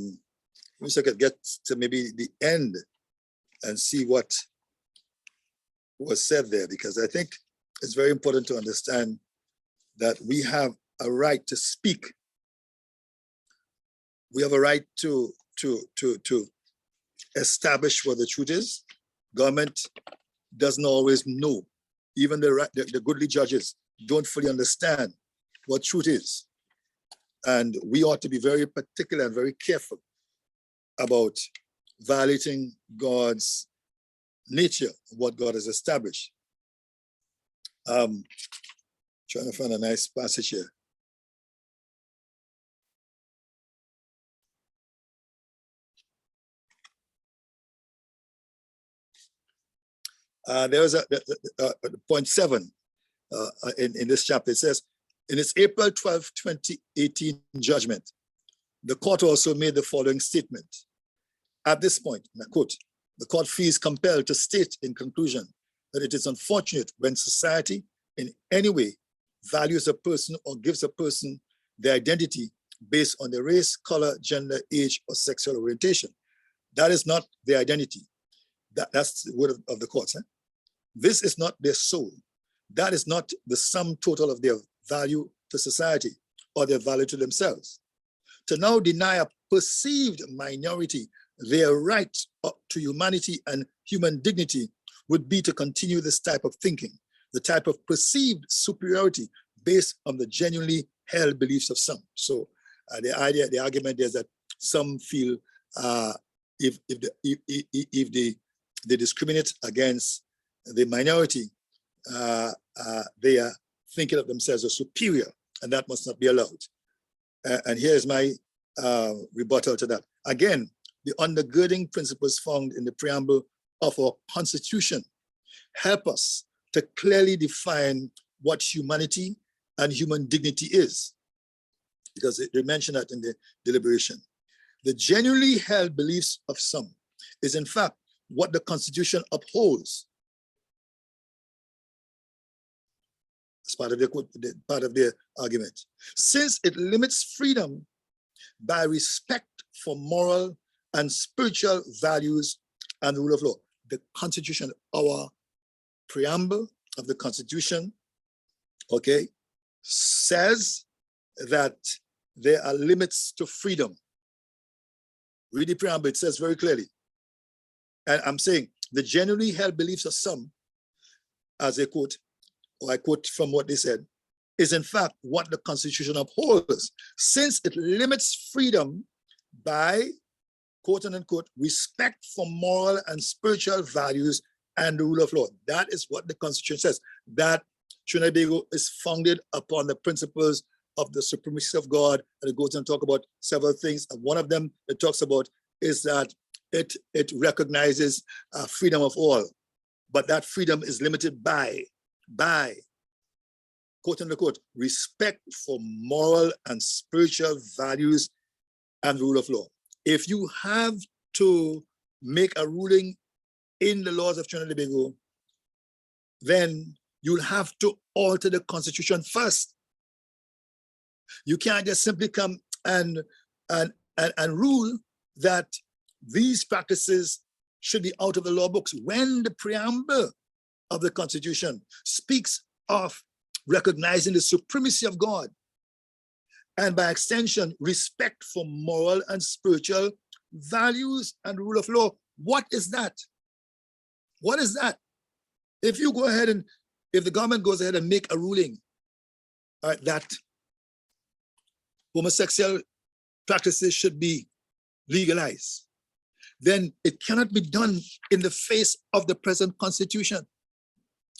Speaker 4: wish I could get to maybe the end and see what was said there, because I think it's very important to understand that we have a right to speak. We have a right to establish what the truth is. Government doesn't always know. Even the goodly judges don't fully understand what truth is. And we ought to be very particular and very careful about violating God's nature, what God has established. Trying to find a nice passage here. There was point 7 in this chapter. It says, in its April 12, 2018 judgment, the court also made the following statement. At this point, and I quote, the court feels compelled to state in conclusion that it is unfortunate when society in any way values a person or gives a person their identity based on their race, color, gender, age, or sexual orientation. That is not their identity. That's the word of the courts. This is not their soul. That is not the sum total of their value to society or their value to themselves. To now deny a perceived minority their right to humanity and human dignity would be to continue this type of thinking, the type of perceived superiority based on the genuinely held beliefs of some. So the argument is that some feel if they discriminate against the minority, they are thinking of themselves as superior, and that must not be allowed. And here's my rebuttal to that. Again, the undergirding principles found in the preamble of our Constitution help us to clearly define what humanity and human dignity is, because they mention that in the deliberation. The genuinely held beliefs of some is in fact what the Constitution upholds as part of their argument. Since it limits freedom by respect for moral and spiritual values and rule of law. The Constitution, our preamble of the Constitution, okay, says that there are limits to freedom. Read the preamble, it says very clearly. And I'm saying the genuinely held beliefs of some, as a quote, or I quote from what they said, is in fact what the Constitution upholds, since it limits freedom by, quote unquote, respect for moral and spiritual values and the rule of law. That is what the Constitution says. That Trinity Theological is founded upon the principles of the supremacy of God, and it goes on to talk about several things. And one of them it talks about is that it recognizes freedom of all, but that freedom is limited by quote unquote, respect for moral and spiritual values and rule of law. If you have to make a ruling in the laws of Trinity Theological, then you'll have to alter the Constitution first. You can't just simply come and rule that these practices should be out of the law books when the preamble of the Constitution speaks of recognizing the supremacy of God, and by extension, respect for moral and spiritual values and rule of law. What is that? What is that? If you go ahead and, if the government goes ahead and make a ruling that homosexual practices should be legalized, then it cannot be done in the face of the present Constitution,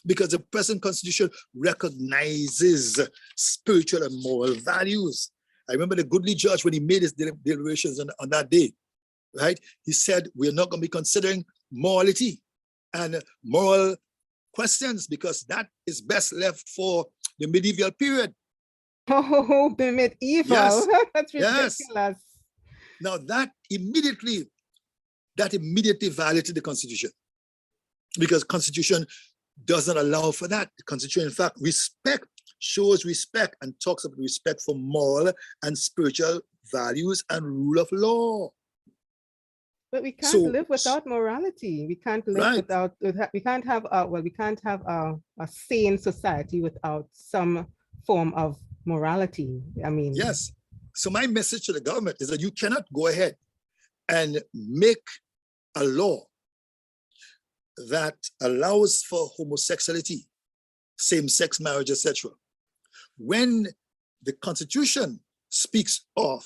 Speaker 4: because the present Constitution recognizes spiritual and moral values. I remember the goodly judge, when he made his deliberations on that day, right? He said, we're not going to be considering morality and moral questions, because that is best left for the medieval period.
Speaker 3: Oh, the medieval.
Speaker 4: Yes.
Speaker 3: That's ridiculous.
Speaker 4: Yes. Now that immediately violated the Constitution, because Constitution doesn't allow for that. The Constitution, in fact, shows respect and talks about respect for moral and spiritual values and rule of law.
Speaker 3: But we can't live without morality. We can't live without, we can't have a sane society without some form of morality. I mean.
Speaker 4: Yes. So my message to the government is that you cannot go ahead and make a law that allows for homosexuality, same-sex marriage, etc., when the Constitution speaks of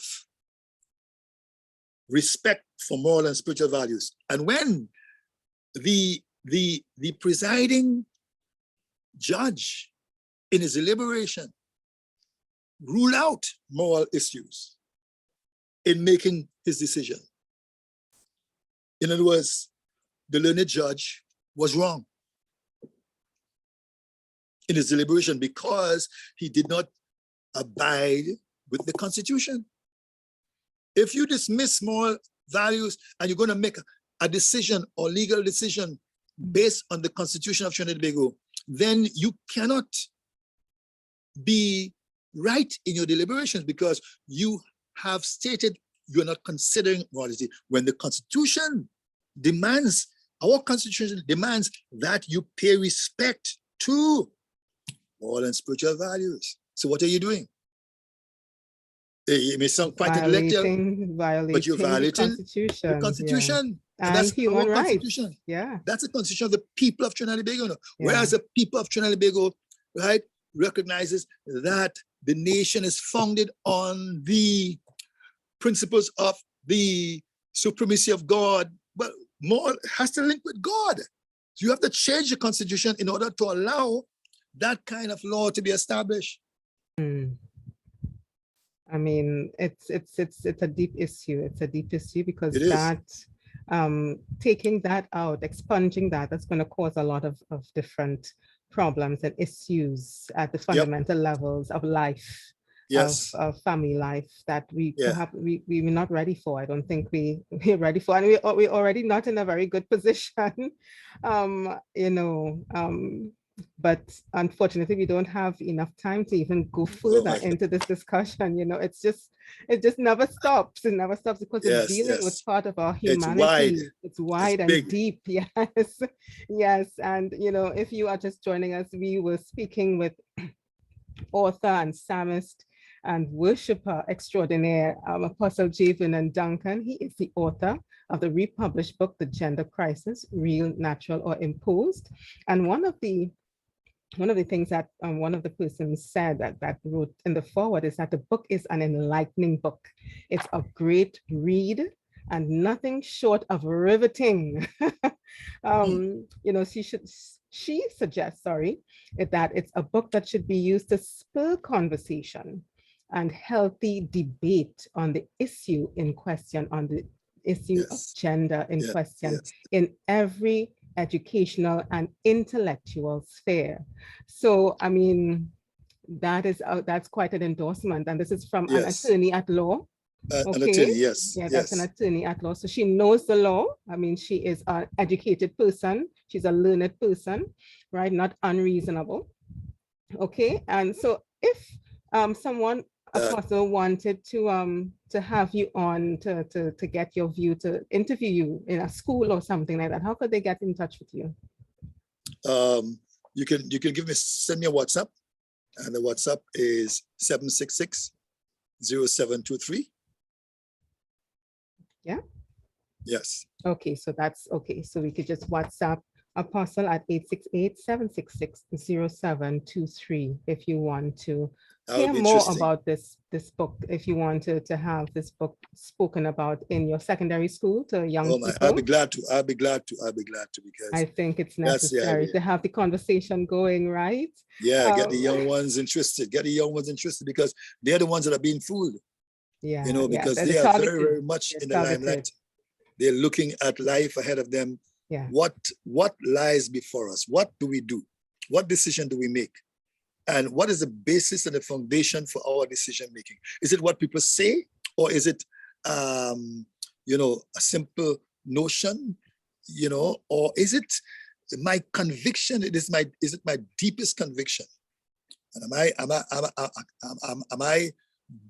Speaker 4: respect for moral and spiritual values, and when the presiding judge in his deliberation rule out moral issues in making his decision. In other words, the learned judge was wrong in his deliberation because he did not abide with the Constitution. If you dismiss moral values and you're going to make a decision or legal decision based on the Constitution of Trinity Theological, then you cannot be right in your deliberations, because you have stated you're not considering morality when the Constitution demands Our Constitution demands that you pay respect to moral and spiritual values. So what are you doing? It may sound quite intellectual, but you're violating the Constitution.
Speaker 3: Yeah.
Speaker 4: And that's
Speaker 3: human
Speaker 4: our
Speaker 3: rights.
Speaker 4: Constitution.
Speaker 3: Yeah.
Speaker 4: That's the Constitution of the people of Trinidad and Tobago.
Speaker 3: Yeah.
Speaker 4: Whereas the people of Trinidad and Tobago, right, recognizes that the nation is founded on the principles of the supremacy of God. Well, more has to link with God. So you have to change the Constitution in order to allow that kind of law to be established.
Speaker 3: I mean, it's a deep issue. It's a deep issue because taking that out, expunging that's going to cause a lot of different problems and issues at the fundamental levels of life, of family life that we're not ready for. I don't think we're ready for, and we're already not in a very good position, but unfortunately we don't have enough time to even go further into this discussion. It just never stops. It never stops because it's dealing with part of our humanity. It's wide and big. Deep. Yes. And if you are just joining us, we were speaking with author and psalmist and worshiper extraordinaire, Apostle J. Vernon Duncan. He is the author of the republished book, The Gender Crisis, Real, Natural, or Imposed. And one of the things that one of the persons said that wrote in the foreword is that the book is an enlightening book. It's a great read and nothing short of riveting. She suggests, that it's a book that should be used to spur conversation and healthy debate on the issue in question, on the issue of gender in question in every educational and intellectual sphere. So, I mean, that's quite an endorsement. And this is from an attorney at law.
Speaker 4: An attorney, yes.
Speaker 3: Yeah, that's an attorney at law. So she knows the law. I mean, she is an educated person. She's a learned person, right? Not unreasonable. Okay. And so if someone, Apostle, wanted to have you on to get your view, to interview you in a school or something like that, how could they get in touch with you?
Speaker 4: You can send me a WhatsApp, and the WhatsApp is 766-0723.
Speaker 3: Yeah.
Speaker 4: Yes.
Speaker 3: Okay, so that's okay. So we could just WhatsApp Apostle at 868-766-0723 if you want to hear more about this book, if you want to have this book spoken about in your secondary school to young people.
Speaker 4: I'll be glad to because
Speaker 3: I think it's necessary to have the conversation going, right?
Speaker 4: Yeah, get the young ones interested. Because they're the ones that are being fooled.
Speaker 3: Yeah,
Speaker 4: because they are very, very much in the limelight. They're looking at life ahead of them.
Speaker 3: Yeah.
Speaker 4: What lies before us? What do we do? What decision do we make? And what is the basis and the foundation for our decision making? Is it what people say, or is it a simple notion, or is it my conviction? Is it my deepest conviction? And am I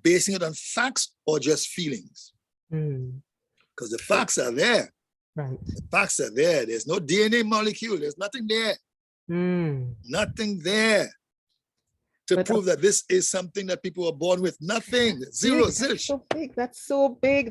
Speaker 4: basing it on facts or just feelings? Because the facts are there.
Speaker 3: Right.
Speaker 4: The facts are there. There's no DNA molecule. There's nothing there. Nothing there to prove that this is something that people are born with. Nothing. Zero.
Speaker 3: That's so big.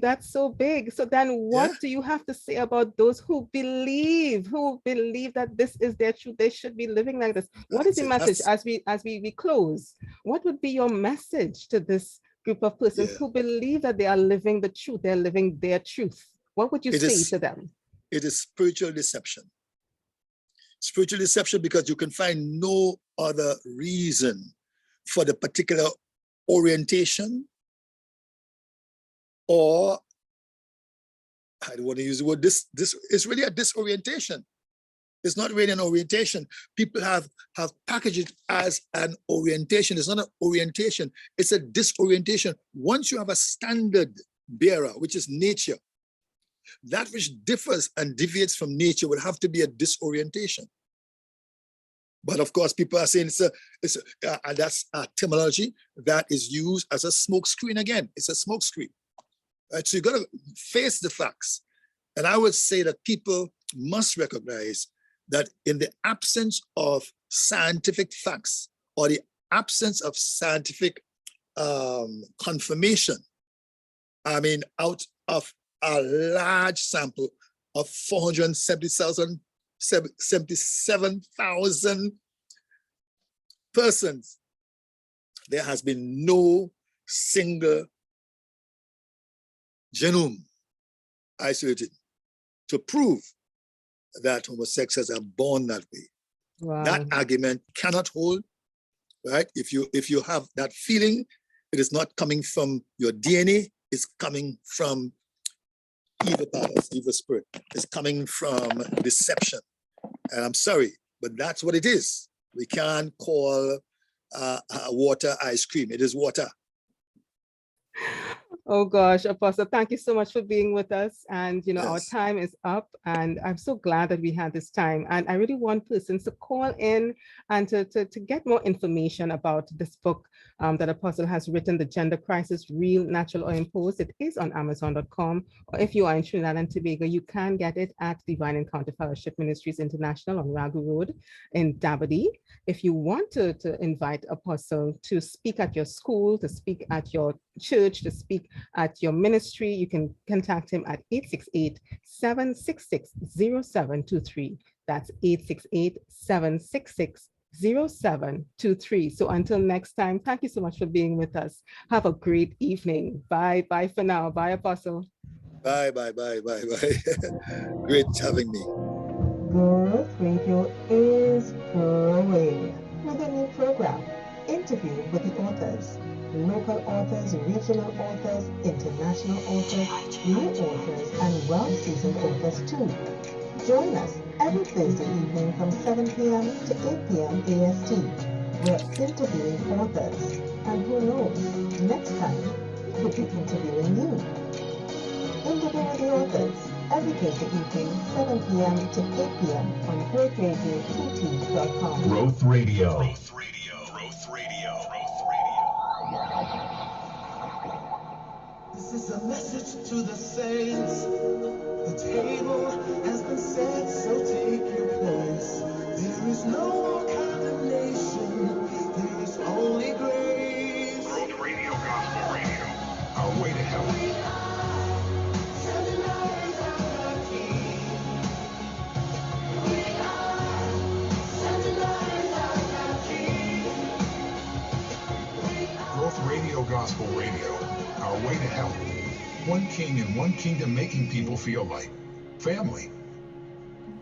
Speaker 3: So then what do you have to say about those who believe that this is their truth? They should be living like this. What is the message as we close? What would be your message to this group of persons who believe that they are living the truth? They're living their truth. What would you say to them?
Speaker 4: It is spiritual deception. Spiritual deception, because you can find no other reason for the particular orientation, or I don't want to use the word, this is really a disorientation. It's not really an orientation. People have packaged it as an orientation. It's not an orientation, it's a disorientation. Once you have a standard bearer, which is nature, that which differs and deviates from nature would have to be a disorientation. But of course, people are saying that's a terminology that is used as a smoke screen again. It's a smoke screen. Right? So you got to face the facts. And I would say that people must recognize that in the absence of scientific facts or the absence of scientific confirmation, I mean, out of a large sample of 477,000 persons, there has been no single genome isolated to prove that homosexuals are born that way.
Speaker 3: Wow.
Speaker 4: That argument cannot hold, right? If you have that feeling, it is not coming from your DNA, it's coming from evil powers, evil spirit. It's coming from deception. And I'm sorry, but that's what it is. We can't call water ice cream. It is water.
Speaker 3: Oh gosh, Apostle, thank you so much for being with us. And
Speaker 4: Yes.
Speaker 3: our time is up, and I'm so glad that we had this time. And I really want persons to call in and to get more information about this book that Apostle has written, The Gender Crisis, Real, Natural, or Imposed. It is on Amazon.com. Or if you are in Trinidad and Tobago, you can get it at Divine Encounter Fellowship Ministries International on Ragu Road in Dabadie. If you want to invite Apostle to speak at your school, to speak at your church, to speak at your ministry, you can contact him at 868-766-0723. That's 868-766-0723. So until next time, thank you so much for being with us. Have a great evening. Bye. Bye for now. Bye, Apostle.
Speaker 4: Bye, bye, bye, bye, bye. Great having me.
Speaker 2: Growth Radio is growing with a new program, interview with the authors, local authors, regional authors, international authors, new authors, and well-seasoned authors too. Join us every Thursday evening from 7 p.m. to 8 p.m. AST. We're interviewing authors, and who knows, next time we could be interviewing you. Interview with the authors every Thursday evening, 7 p.m. to 8 p.m. on growthradiott.com.
Speaker 1: Growth Radio.
Speaker 5: Growth Radio. Growth Radio. Growth Radio.
Speaker 6: This is a message to the saints. The table has been set, so take your place. There is no more condemnation. There is only grace.
Speaker 5: Growth Radio. Gospel Radio.
Speaker 1: Our way to heaven. Growth Radio, Gospel Radio. Our way to heaven. One king and one kingdom making people feel like family.